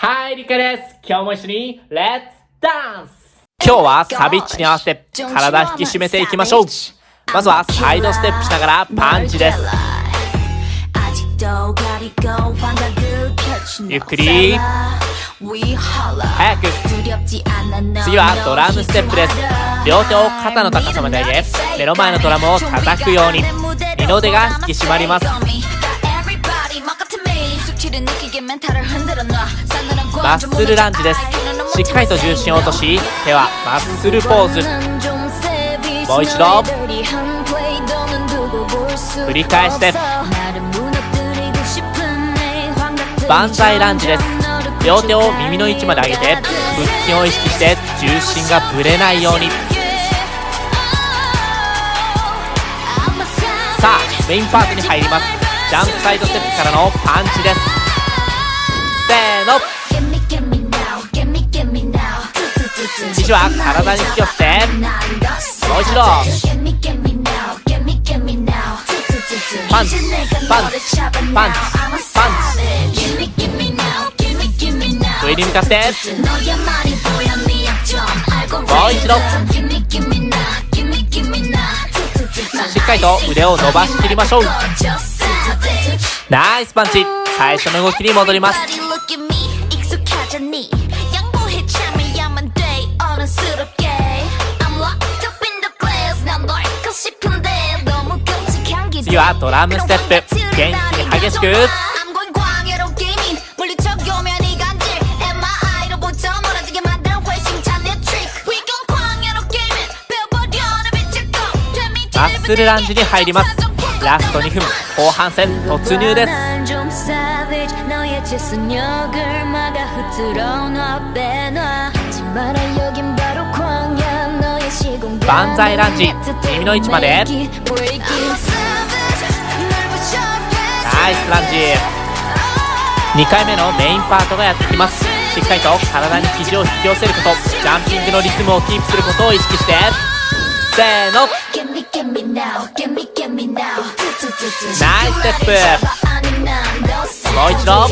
はい、りっかいです。今日も一緒にレッツダンス。今日はサビッチに合わせて体引き締めていきましょう。まずはサイドステップしながらパンチです。ゆっくり早く。次はドラムステップです。両手を肩の高さまで上げ、目の前のドラムを叩くように二の腕が引き締まります。マッスルランジです。しっかりと重心を落とし、手はマッスルポーズ。もう一度繰り返して万歳ランジです。両手を耳の位置まで上げて、腹筋を意識して重心がぶれないように。さあメインパートに入ります。ジャンプサイドステップからのパンチです。せーの。肘は体に引き寄せて、もう一度パンチパンチパンチパンチ。上に向かってもう一度。しっかりと腕を伸ばしきりましょう。ナイスパンチ。最初の動きに戻ります。次はドラムステップ。元気に激しくマッスルランジに入ります。ラスト2分、後半戦突入です。万歳ランジ、耳の位置までナイスランジ。2回目のメインパートがやってきます。しっかりと体に肘を引き寄せること、ジャンピングのリズムをキープすることを意識して、せーのナイスステップ。もう一度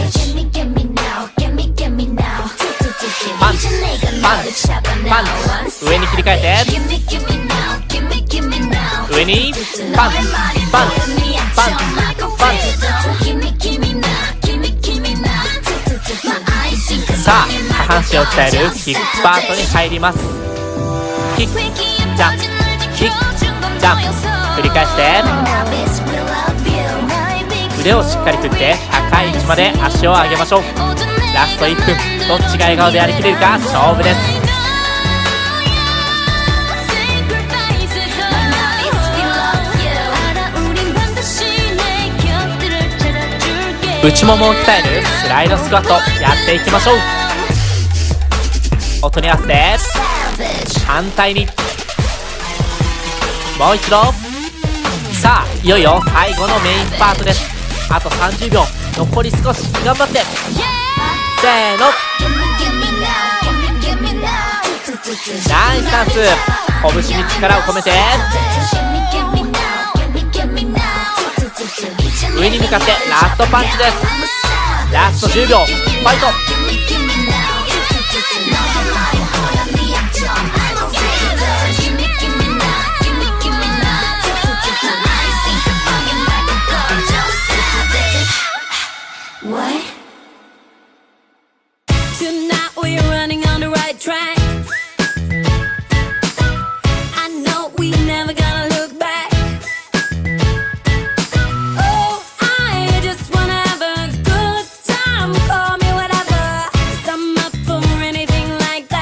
パンチパンチパンチ。上に切り替えて上にパンチパンチパンチパンチ。さあ下半身を鍛えるヒップパートに入ります。キックジャンプキックジャンプ繰り返して腕をしっかり振って高い位置まで足を上げましょう。ラスト1分、どっちが笑顔でやりきれるか勝負です。内ももを鍛えるスライドスクワットやっていきましょう。音に合わせて反対にもう一度。さあいよいよ最後のメインパートです。あと30秒、残り少し、頑張って。せーのナイスダンス。拳に力を込めて上に向かってラストパンチです。ラスト10秒ファイト。Tonight we're running